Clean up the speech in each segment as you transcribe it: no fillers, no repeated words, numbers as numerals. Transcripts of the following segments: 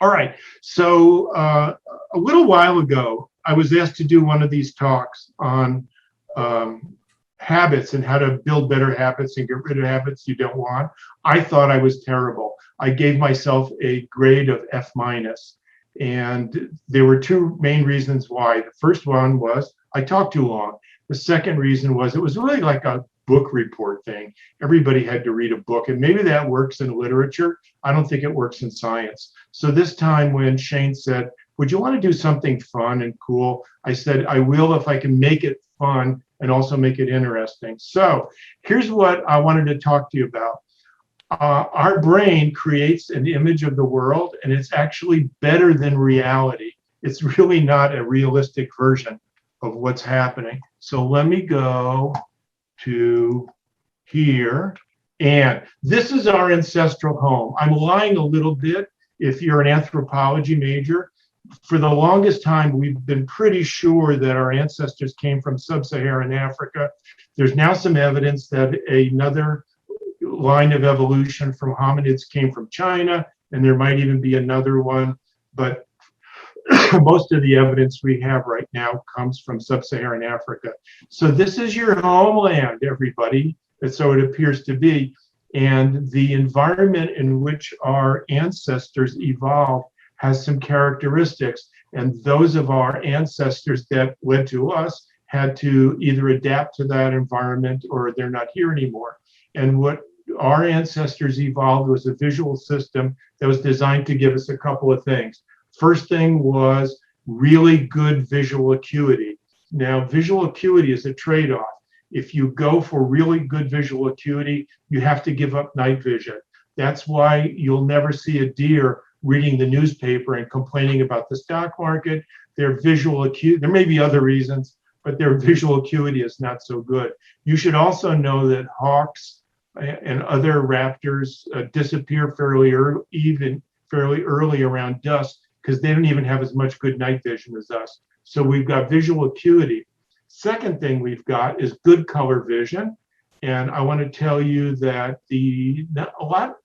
All right. So a little while ago, I was asked to do one of these talks on habits and how to build better habits and get rid of habits you don't want. I thought I was terrible. I gave myself a grade of F minus. And there were two main reasons why. The first one was I talked too long. The second reason was it was really like a book report thing. Everybody had to read a book, and maybe that works in literature. I don't think it works in science. So this time when Shane said, would you want to do something fun and cool? I said, I will if I can make it fun and also make it interesting. So here's what I wanted to talk to you about. Our brain creates an image of the world, and it's actually better than reality. It's really not a realistic version of what's happening. So let me go to here. And this is our ancestral home. I'm lying a little bit if you're an anthropology major. For the longest time, we've been pretty sure that our ancestors came from sub-Saharan Africa. There's now some evidence that another line of evolution from hominids came from China, and there might even be another one, but most of the evidence we have right now comes from sub-Saharan Africa. So this is your homeland, everybody, and so it appears to be. And the environment in which our ancestors evolved has some characteristics, and those of our ancestors that led to us had to either adapt to that environment or they're not here anymore. And what our ancestors evolved was a visual system that was designed to give us a couple of things. First thing was really good visual acuity. Now, visual acuity is a trade-off. If you go for really good visual acuity, you have to give up night vision. That's why you'll never see a deer reading the newspaper and complaining about the stock market. Their visual acuity, there may be other reasons, but their visual acuity is not so good. You should also know that hawks and other raptors disappear fairly early around dusk because they don't even have as much good night vision as us. So we've got visual acuity. Second thing we've got is good color vision. And I want to tell you that not a lot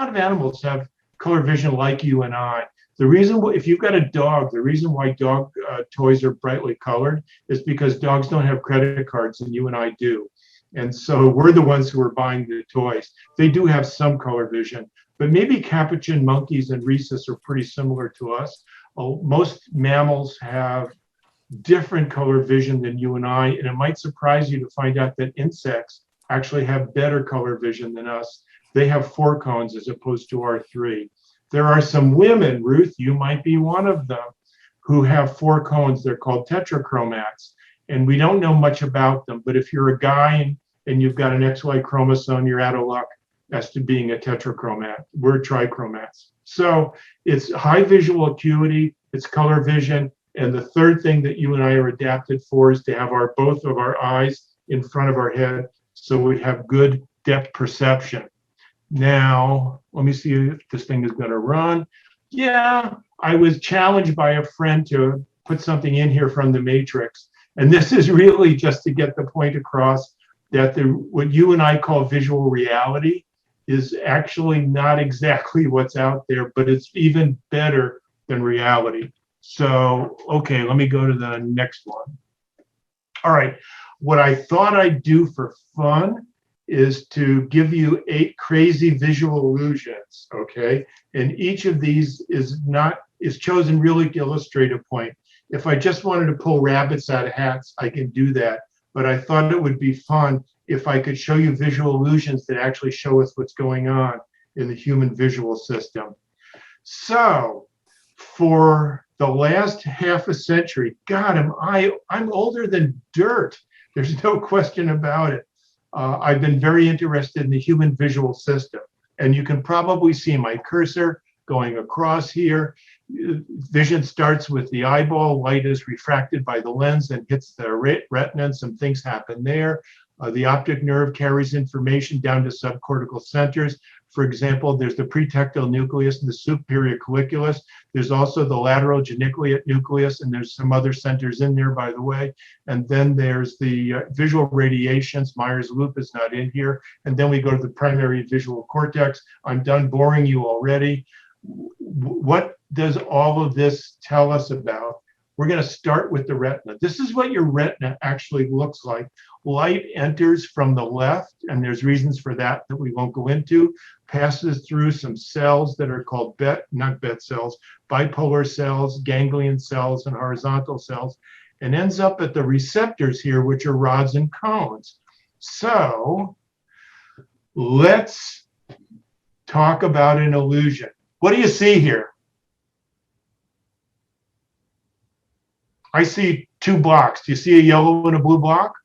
of animals have color vision like you and I. The reason, if you've got a dog, the reason why dog toys are brightly colored is because dogs don't have credit cards and you and I do. And so we're the ones who are buying the toys. They do have some color vision, but maybe capuchin monkeys and rhesus are pretty similar to us. Most mammals have different color vision than you and I, and it might surprise you to find out that insects actually have better color vision than us. They have 4 cones as opposed to our 3. There are some women, Ruth, you might be one of them, who have 4 cones. They're called tetrachromats. And we don't know much about them, but if you're a guy and you've got an XY chromosome, you're out of luck as to being a tetrachromat. We're trichromats. So it's high visual acuity, it's color vision, and the third thing that you and I are adapted for is to have both of our eyes in front of our head, so we have good depth perception. Now, let me see if this thing is going to run. Yeah, I was challenged by a friend to put something in here from the Matrix. And this is really just to get the point across that what you and I call visual reality is actually not exactly what's out there, but it's even better than reality. So, okay, let me go to the next one. All right, what I thought I'd do for fun is to give you 8 crazy visual illusions, okay? And each of these is chosen really to illustrate a point. If I just wanted to pull rabbits out of hats, I can do that. But I thought it would be fun if I could show you visual illusions that actually show us what's going on in the human visual system. So for the last half a century, God, I'm older than dirt. There's no question about it. I've been very interested in the human visual system. And you can probably see my cursor going across here. Vision starts with the eyeball, light is refracted by the lens and hits the retina, and some things happen there. The optic nerve carries information down to subcortical centers. For example, there's the pretectal nucleus and the superior colliculus. There's also the lateral geniculate nucleus, and there's some other centers in there, by the way. And then there's the visual radiations. Meyer's loop is not in here. And then we go to the primary visual cortex. I'm done boring you already. What does all of this tell us about? We're going to start with the retina. This is what your retina actually looks like. Light enters from the left, and there's reasons for that that we won't go into, passes through some cells that are called not Bet cells, bipolar cells, ganglion cells, and horizontal cells, and ends up at the receptors here, which are rods and cones. So let's talk about an illusion. What do you see here? I see two blocks. Do you see a yellow and a blue block?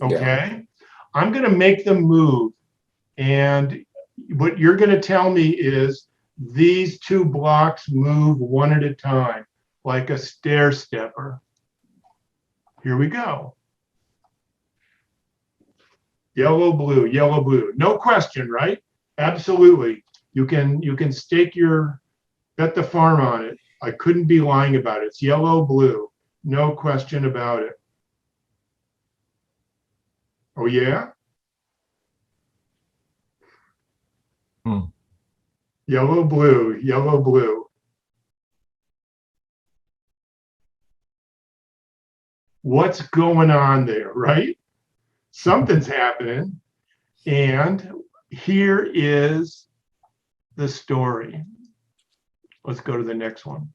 Okay. Yeah. I'm going to make them move. And what you're going to tell me is these two blocks move one at a time, like a stair stepper. Here we go. Yellow, blue, yellow, blue. No question, right? Absolutely. You can stake your, bet the farm on it. I couldn't be lying about it. It's yellow, blue. No question about it. Oh, yeah? Yellow, blue, yellow, blue. What's going on there, right? Something's happening. And here is the story. Let's go to the next one.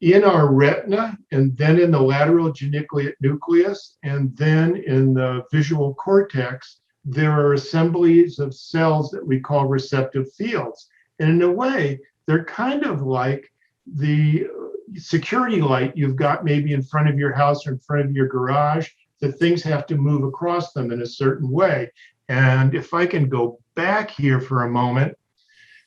In our retina, and then in the lateral geniculate nucleus, and then in the visual cortex, there are assemblies of cells that we call receptive fields. And in a way, they're kind of like the security light you've got maybe in front of your house or in front of your garage, that things have to move across them in a certain way. And if I can go back here for a moment,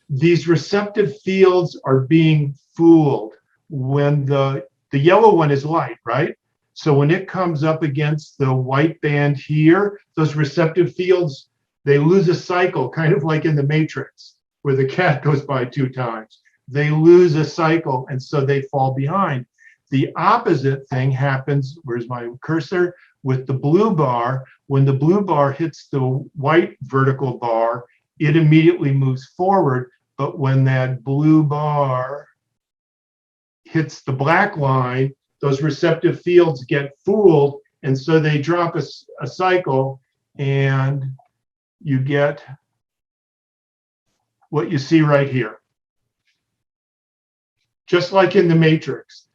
these receptive fields are being fooled when the yellow one is light, right? So when it comes up against the white band here, those receptive fields, they lose a cycle, kind of like in the Matrix, where the cat goes by 2 times. They lose a cycle, and so they fall behind. The opposite thing happens, where's my cursor, with the blue bar. When the blue bar hits the white vertical bar, it immediately moves forward. But when that blue bar hits the black line, those receptive fields get fooled, and so they drop a cycle, and you get what you see right here. Just like in the Matrix,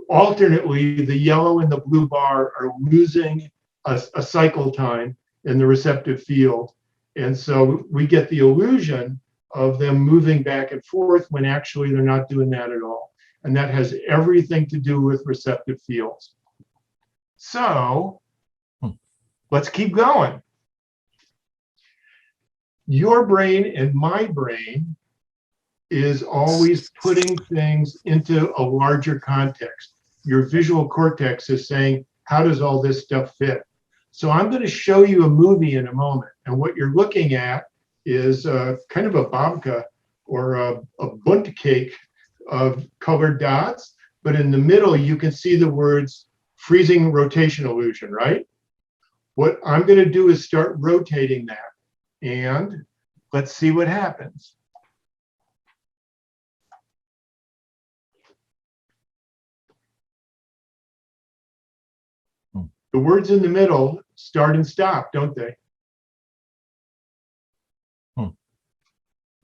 alternately, the yellow and the blue bar are losing a cycle time in the receptive field, and so we get the illusion of them moving back and forth when actually they're not doing that at all. And that has everything to do with receptive fields. So let's keep going. Your brain and my brain is always putting things into a larger context. Your visual cortex is saying, how does all this stuff fit? So I'm going to show you a movie in a moment. And what you're looking at is kind of a babka or a bunt cake of colored dots, but in the middle you can see the words freezing rotation illusion, right? What I'm going to do is start rotating that, and let's see what happens. The words in the middle start and stop, don't they?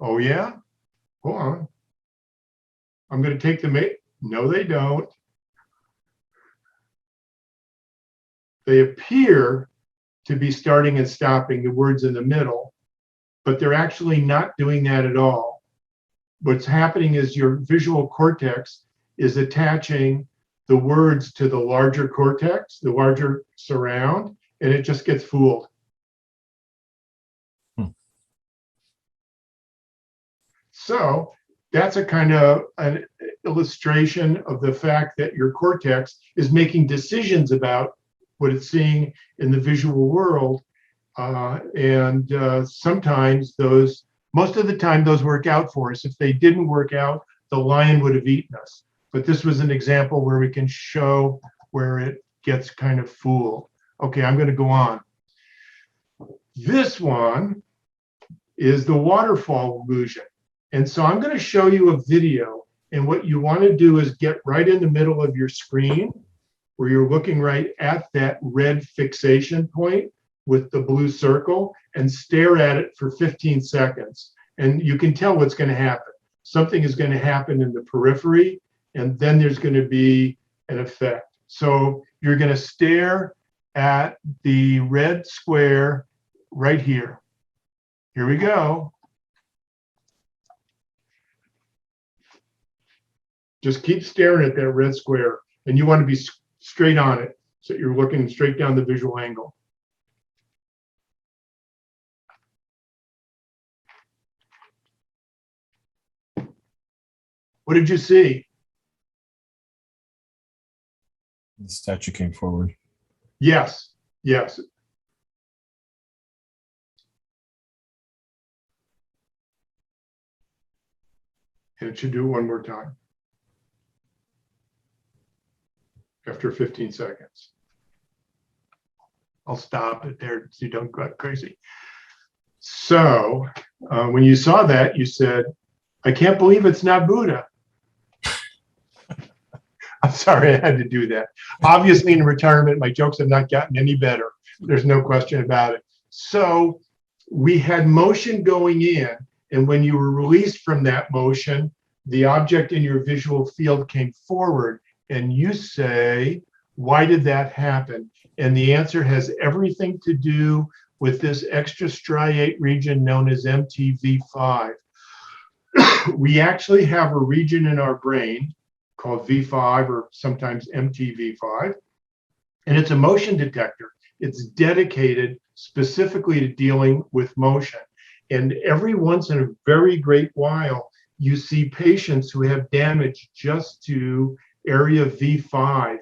Oh yeah? Hold on. I'm going to take the no, they don't. They appear to be starting and stopping the words in the middle, but they're actually not doing that at all. What's happening is your visual cortex is attaching the words to the larger cortex, the larger surround, and it just gets fooled. So that's a kind of an illustration of the fact that your cortex is making decisions about what it's seeing in the visual world. Sometimes those, most of the time, those work out for us. If they didn't work out, the lion would have eaten us. But this was an example where we can show where it gets kind of fooled. Okay, I'm going to go on. This one is the waterfall illusion. And so I'm going to show you a video. And what you want to do is get right in the middle of your screen where you're looking right at that red fixation point with the blue circle and stare at it for 15 seconds. And you can tell what's going to happen. Something is going to happen in the periphery, and then there's going to be an effect. So you're going to stare at the red square right here. Here we go. Just keep staring at that red square, and you want to be straight on it, so you're looking straight down the visual angle. What did you see? The statue came forward. Yes, yes. And it should do it one more time. After 15 seconds. I'll stop it there so you don't go crazy. So when you saw that, you said, I can't believe it's not Buddha. I'm sorry I had to do that. Obviously, in retirement, my jokes have not gotten any better. There's no question about it. So we had motion going in, and when you were released from that motion, the object in your visual field came forward, and you say, why did that happen? And the answer has everything to do with this extrastriate region known as MTV5. We actually have a region in our brain called V5 or sometimes MTV5, and it's a motion detector. It's dedicated specifically to dealing with motion. And every once in a very great while, you see patients who have damage just to area V5,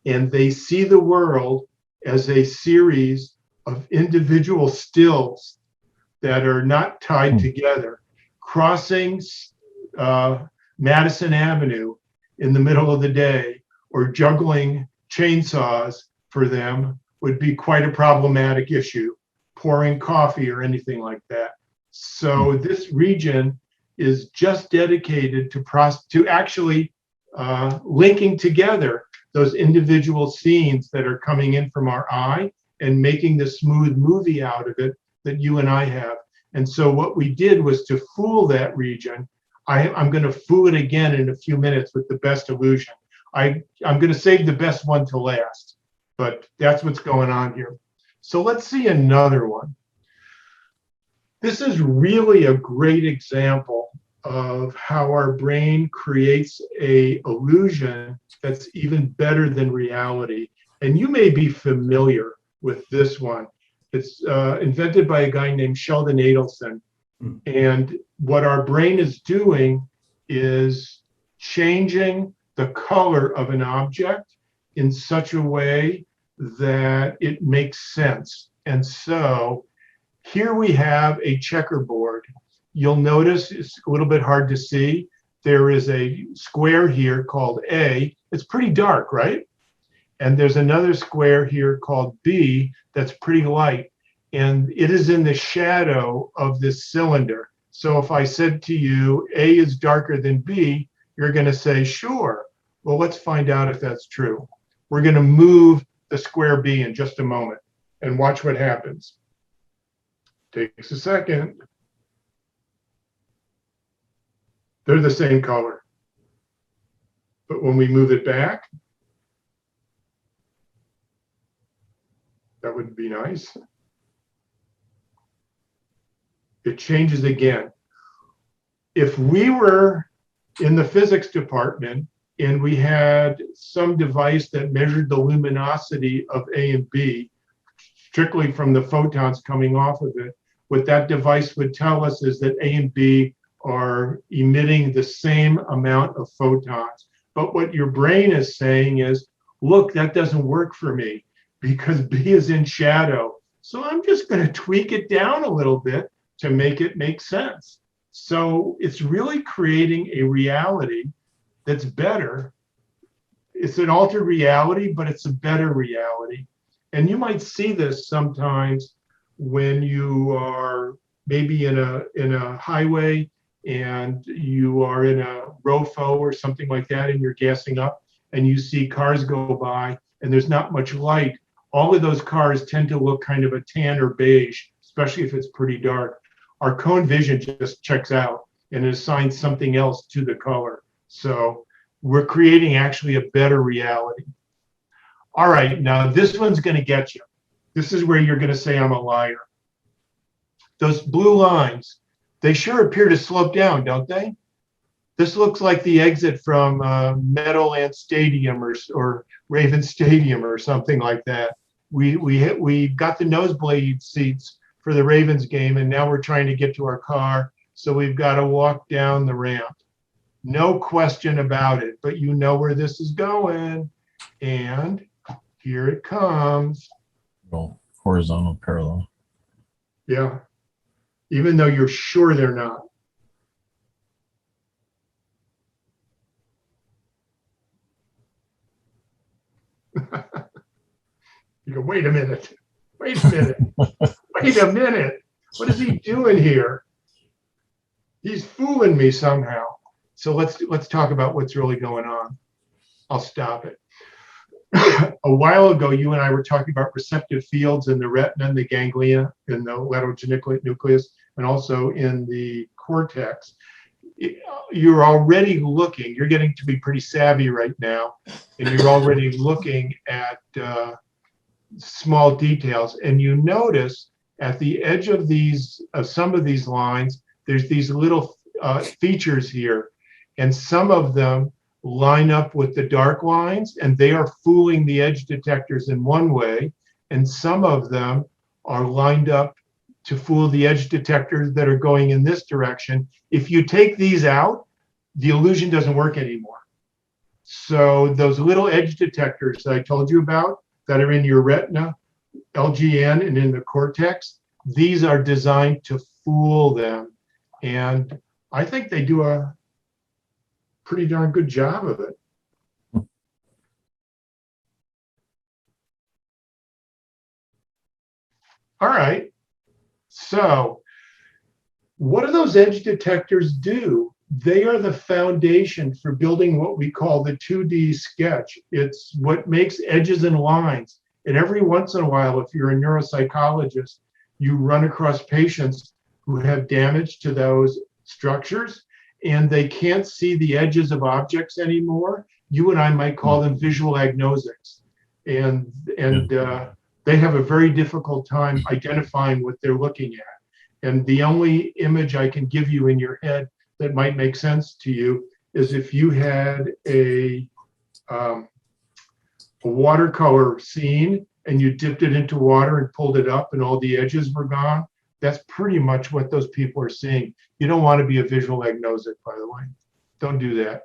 and they see the world as a series of individual stills that are not tied together. Crossing Madison Avenue in the middle of the day or juggling chainsaws for them would be quite a problematic issue, pouring coffee or anything like that. So this region is just dedicated to actually linking together those individual scenes that are coming in from our eye and making the smooth movie out of it that you and I have. And so what we did was to fool that region. I'm going to fool it again in a few minutes with the best illusion. I'm going to save the best one to last, but that's what's going on here. So let's see another one. This is really a great example of how our brain creates an illusion that's even better than reality. And you may be familiar with this one. It's invented by a guy named Sheldon Adelson. And what our brain is doing is changing the color of an object in such a way that it makes sense. And so here we have a checkerboard. You'll notice it's a little bit hard to see. There is a square here called A. It's pretty dark, right? And there's another square here called B that's pretty light. And it is in the shadow of this cylinder. So if I said to you, A is darker than B, you're going to say, sure. Well, let's find out if that's true. We're going to move the square B in just a moment and watch what happens. Takes a second. They're the same color. But when we move it back, that would be nice. It changes again. If we were in the physics department and we had some device that measured the luminosity of A and B, strictly from the photons coming off of it, what that device would tell us is that A and B are emitting the same amount of photons. But what your brain is saying is, look, that doesn't work for me because B is in shadow. So I'm just going to tweak it down a little bit to make it make sense. So it's really creating a reality that's better. It's an altered reality, but it's a better reality. And you might see this sometimes when you are maybe in a highway and you are in a ROFO or something like that, and you're gassing up, and you see cars go by, and there's not much light, all of those cars tend to look kind of a tan or beige, especially if it's pretty dark. Our cone vision just checks out and assigns something else to the color. So we're creating actually a better reality. All right, now this one's going to get you. This is where you're going to say I'm a liar. Those blue lines, they sure appear to slope down, don't they? This looks like the exit from Meadowlands Stadium or Raven Stadium or something like that. We got the nosebleed seats for the Ravens game, and now we're trying to get to our car, so we've got to walk down the ramp. No question about it, but you know where this is going, and here it comes. Well, horizontal parallel. Yeah, even though you're sure they're not. You go, wait a minute, wait a minute, wait a minute. What is he doing here? He's fooling me somehow. So let's talk about what's really going on. I'll stop it. A while ago, you and I were talking about receptive fields in the retina and the ganglia, in the lateral geniculate nucleus, and also in the cortex. You're already looking, you're getting to be pretty savvy right now, and you're already looking at small details. And you notice at the edge of some of these lines, there's these little features here, and some of them line up with the dark lines, and they are fooling the edge detectors in one way, and some of them are lined up to fool the edge detectors that are going in this direction. If you take these out, the illusion doesn't work anymore. So those little edge detectors that I told you about that are in your retina, LGN, and in the cortex, these are designed to fool them. And I think they do a pretty darn good job of it. All right. So what do those edge detectors do? They are the foundation for building what we call the 2D sketch. It's what makes edges and lines. And every once in a while, if you're a neuropsychologist, you run across patients who have damage to those structures and they can't see the edges of objects anymore. You and I might call them visual agnosics. And they have a very difficult time identifying what they're looking at. And the only image I can give you in your head that might make sense to you is if you had a watercolor scene and you dipped it into water and pulled it up and all the edges were gone. That's pretty much what those people are seeing. You don't want to be a visual agnosic, by the way. Don't do that.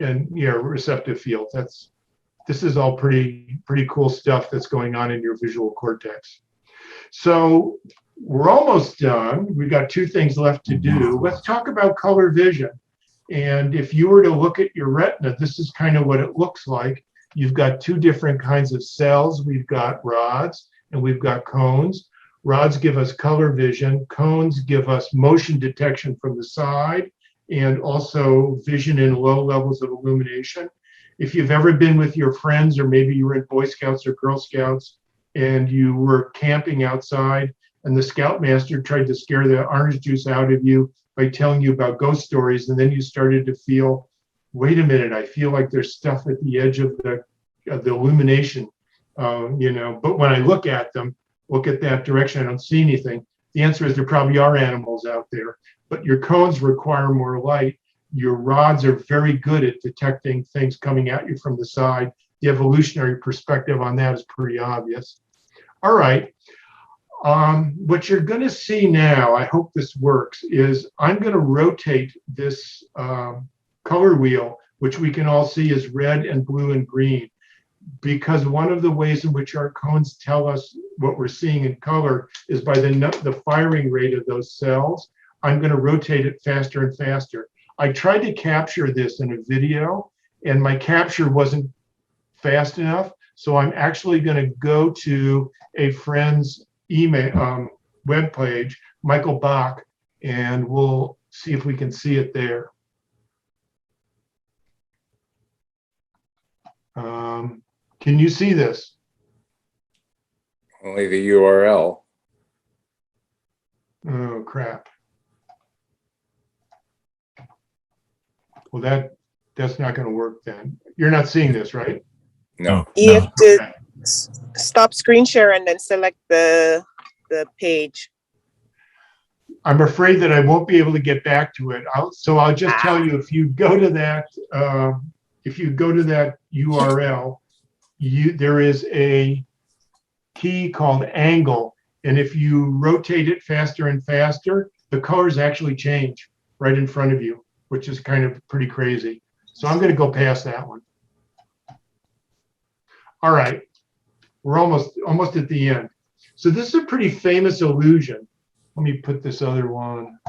And receptive fields. This is all pretty cool stuff that's going on in your visual cortex. So we're almost done. We've got two things left to do. Let's talk about color vision. And if you were to look at your retina, this is kind of what it looks like. You've got two different kinds of cells. We've got rods and we've got cones. Rods give us color vision. Cones give us motion detection from the side and also vision in low levels of illumination. If you've ever been with your friends, or maybe you were in Boy Scouts or Girl Scouts and you were camping outside and the scoutmaster tried to scare the orange juice out of you by telling you about ghost stories, and then you started to feel, wait a minute, I feel like there's stuff at the edge of the illumination, but when I look at them, look at that direction, I don't see anything. The answer is there probably are animals out there, but your cones require more light. Your rods are very good at detecting things coming at you from the side. The evolutionary perspective on that is pretty obvious. All right. What you're going to see now, I hope this works, is I'm going to rotate this color wheel, which we can all see is red and blue and green, because one of the ways in which our cones tell us what we're seeing in color is by the firing rate of those cells. I'm going to rotate it faster and faster. I tried to capture this in a video, and my capture wasn't fast enough, so I'm actually going to go to a friend's email web page, Michael Bach, and we'll see if we can see it there. Can you see this? Only the URL. Oh, crap. Well, that's not going to work then. You're not seeing this, right? No. You No. have to Okay. stop screen share and then select the page. I'm afraid that I won't be able to get back to it. So I'll just tell you, if you go to that URL, there is a key called angle, and if you rotate it faster and faster, the colors actually change right in front of you, which is kind of pretty crazy. So I'm going to go past that one. All right, we're almost at the end. So this is a pretty famous illusion. Let me put this other one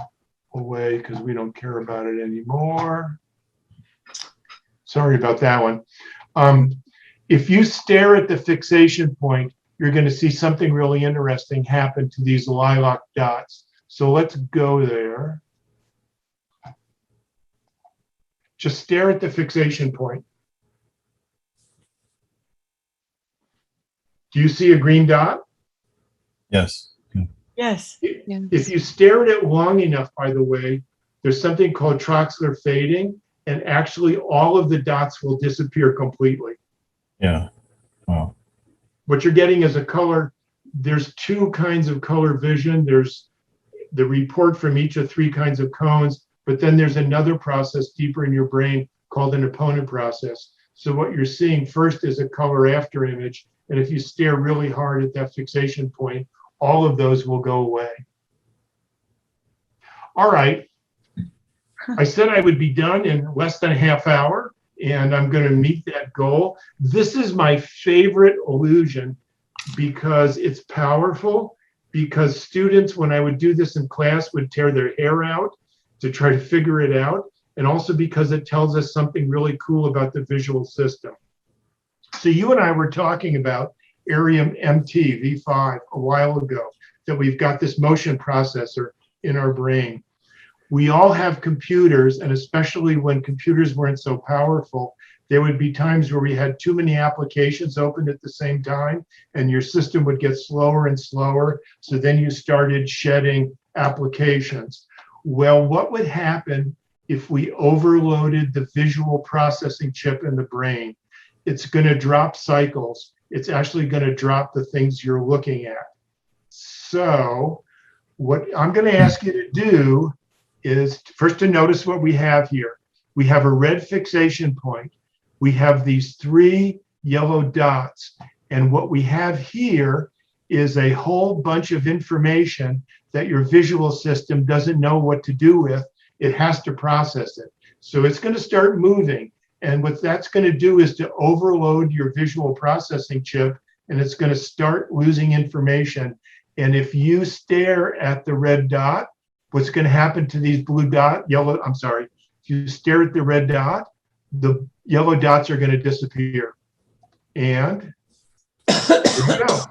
away because we don't care about it anymore. Sorry about that one. If you stare at the fixation point, you're going to see something really interesting happen to these lilac dots. So let's go there. Just stare at the fixation point. Do you see a green dot? Yes. Yes. If you stare at it long enough, by the way, there's something called Troxler fading, and actually all of the dots will disappear completely. Yeah. Wow. What you're getting is a color. There's two kinds of color vision. There's the report from each of three kinds of cones, but then there's another process deeper in your brain called an opponent process. So what you're seeing first is a color after image, and if you stare really hard at that fixation point, all of those will go away. All right. I said I would be done in less than a half hour, and I'm going to meet that goal. This is my favorite illusion because it's powerful, because students, when I would do this in class, would tear their hair out to try to figure it out, and also because it tells us something really cool about the visual system. So you and I were talking about Arium MT V5 a while ago, that we've got this motion processor in our brain. We all have computers, and especially when computers weren't so powerful, there would be times where we had too many applications open at the same time, and your system would get slower and slower. So then you started shedding applications. Well, what would happen if we overloaded the visual processing chip in the brain? It's going to drop cycles. It's actually going to drop the things you're looking at. So what I'm going to ask you to do is first to notice what we have here. We have a red fixation point. We have these three yellow dots. And what we have here is a whole bunch of information that your visual system doesn't know what to do with. It has to process it. So it's going to start moving. And what that's going to do is to overload your visual processing chip, and it's going to start losing information. And if you stare at the red dot, what's going to happen to these if you stare at the red dot, the yellow dots are going to disappear. And there we go.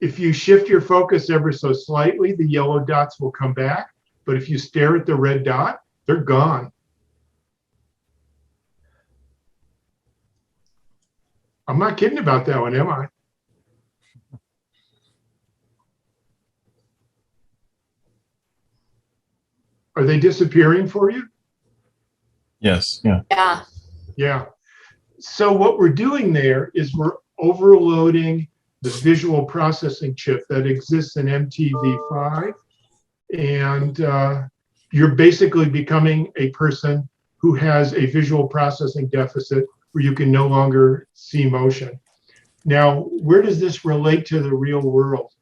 If you shift your focus ever so slightly, the yellow dots will come back. But if you stare at the red dot, they're gone. I'm not kidding about that one, am I? Are they disappearing for you? Yes. Yeah. Yeah. Yeah. So what we're doing there is we're overloading the visual processing chip that exists in MTV5. And you're basically becoming a person who has a visual processing deficit where you can no longer see motion. Now, where does this relate to the real world?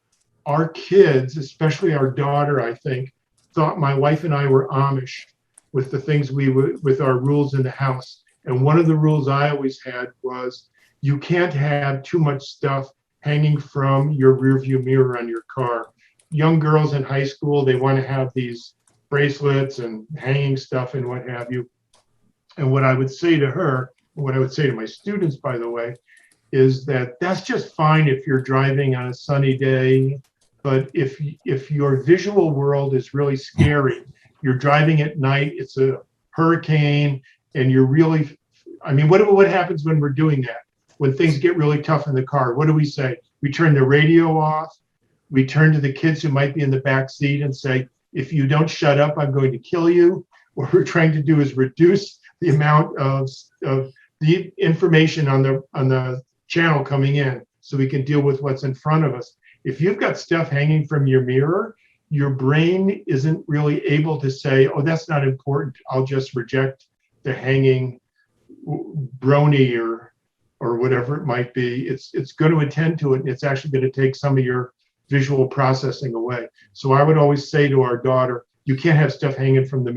Our kids, especially our daughter, I think, thought my wife and I were Amish with the things with our rules in the house. And one of the rules I always had was you can't have too much stuff hanging from your rearview mirror on your car. Young girls in high school, they want to have these bracelets and hanging stuff and what have you. And what I would say to her, what I would say to my students, by the way, is that that's just fine if you're driving on a sunny day. But if your visual world is really scary, you're driving at night, it's a hurricane, and you're really, I mean, what happens when we're doing that? When things get really tough in the car, what do we say? We turn the radio off. We turn to the kids who might be in the back seat and say, if you don't shut up, I'm going to kill you. What we're trying to do is reduce the amount of the information on the channel coming in so we can deal with what's in front of us. If you've got stuff hanging from your mirror, your brain isn't really able to say, oh, that's not important. I'll just reject the hanging brony or whatever it might be. It's going to attend to it, and it's actually going to take some of your visual processing away. So I would always say to our daughter, you can't have stuff hanging from the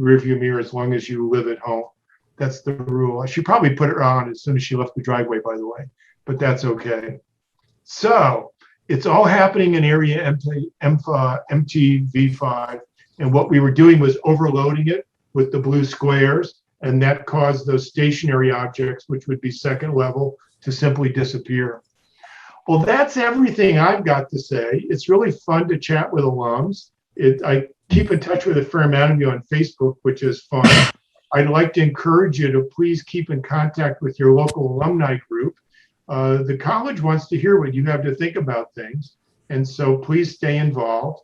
rearview mirror as long as you live at home. That's the rule. She probably put it on as soon as she left the driveway, by the way, but that's okay. So it's all happening in area MTV5. And what we were doing was overloading it with the blue squares, and that caused those stationary objects, which would be second level, to simply disappear. Well, that's everything I've got to say. It's really fun to chat with alums. I keep in touch with a fair amount of you on Facebook, which is fun. I'd like to encourage you to please keep in contact with your local alumni group. The college wants to hear what you have to think about things, and so please stay involved.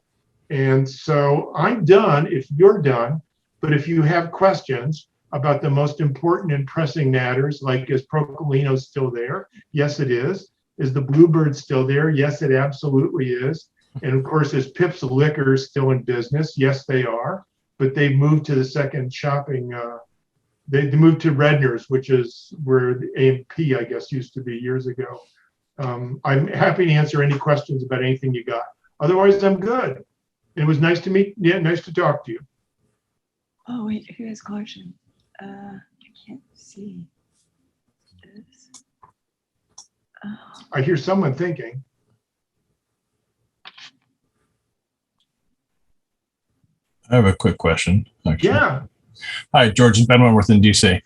And so I'm done if you're done, but if you have questions about the most important and pressing matters, like is Procolino still there? Yes, it is. Is the Bluebird still there? Yes, it absolutely is. And of course, is Pip's Liquors still in business? Yes, they are. But they've moved to the second shopping. They moved to Redner's, which is where the A&P, I guess, used to be years ago. I'm happy to answer any questions about anything you got. Otherwise, I'm good. It was nice to meet. Yeah, nice to talk to you. Oh wait, who has collection? I can't see this. Oh. I hear someone thinking. I have a quick question. Actually. Yeah. Hi, George. Ben Wentworth in DC.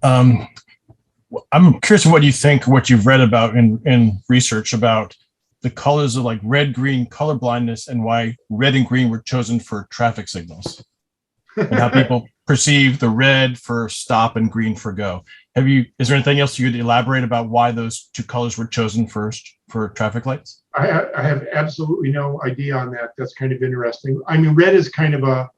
I'm curious what you think, what you've read about in research about the colors of like red, green color blindness and why red and green were chosen for traffic signals and how people perceive the red for stop and green for go. Is there anything else you could elaborate about why those two colors were chosen first for traffic lights? I have absolutely no idea on that. That's kind of interesting. I mean, red is kind of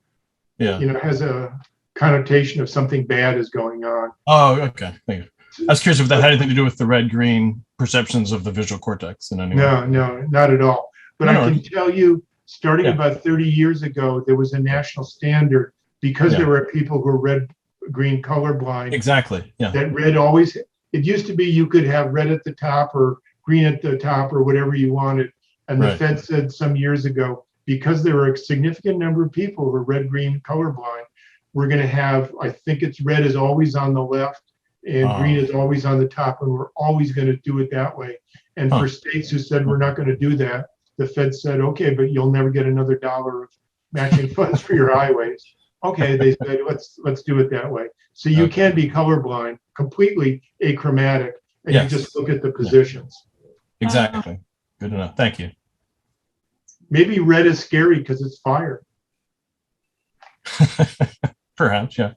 has a connotation of something bad is going on. Oh, okay. Thank you. I was curious if that had anything to do with the red-green perceptions of the visual cortex in any way. No, not at all. But I can tell you, starting about 30 years ago, there was a national standard because there were people who were red-green colorblind. Exactly. Yeah. That red always, it used to be you could have red at the top or green at the top or whatever you wanted. And the Fed said some years ago, because there were a significant number of people who were red-green colorblind, we're going to have, I think it's red is always on the left and green is always on the top, and we're always going to do it that way. And for states who said we're not going to do that, the Fed said, okay, but you'll never get another dollar of matching funds for your highways. Okay, they said, let's do it that way. So you can be colorblind, completely achromatic, and you just look at the positions. Exactly. Good enough. Thank you. Maybe red is scary because it's fire. Perhaps, yeah.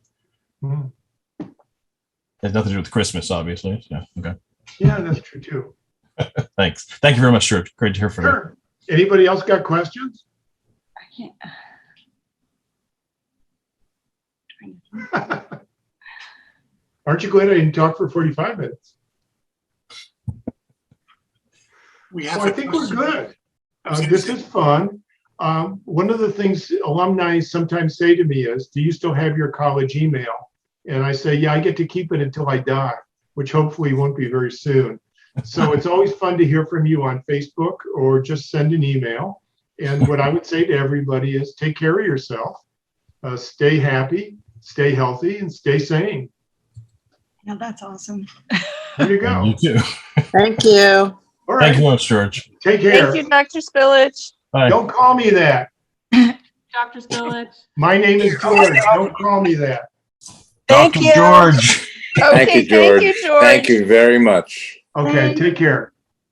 Mm. It has nothing to do with Christmas, obviously. Yeah. Okay. Yeah, that's true too. Thanks. Thank you very much, George. Great to hear from you. Sure. Anybody else got questions? I can't. Aren't you glad I didn't talk for 45 minutes? I think we're good. This is fun. One of the things alumni sometimes say to me is, do you still have your college email? And I say, yeah, I get to keep it until I die, which hopefully won't be very soon. So it's always fun to hear from you on Facebook or just send an email. And what I would say to everybody is take care of yourself, stay happy, stay healthy, and stay sane. Yeah, that's awesome. There you go. You too. Thank you. All right. Thank you much, George. Take care. Thank you, Dr. Spilich. Bye. Don't call me that. Dr. Spilich. My name is George. Don't call me that. Thank Dr. you. George. Okay, Thank you, George. thank you, George. Thank you very much. Okay, Thanks. take care.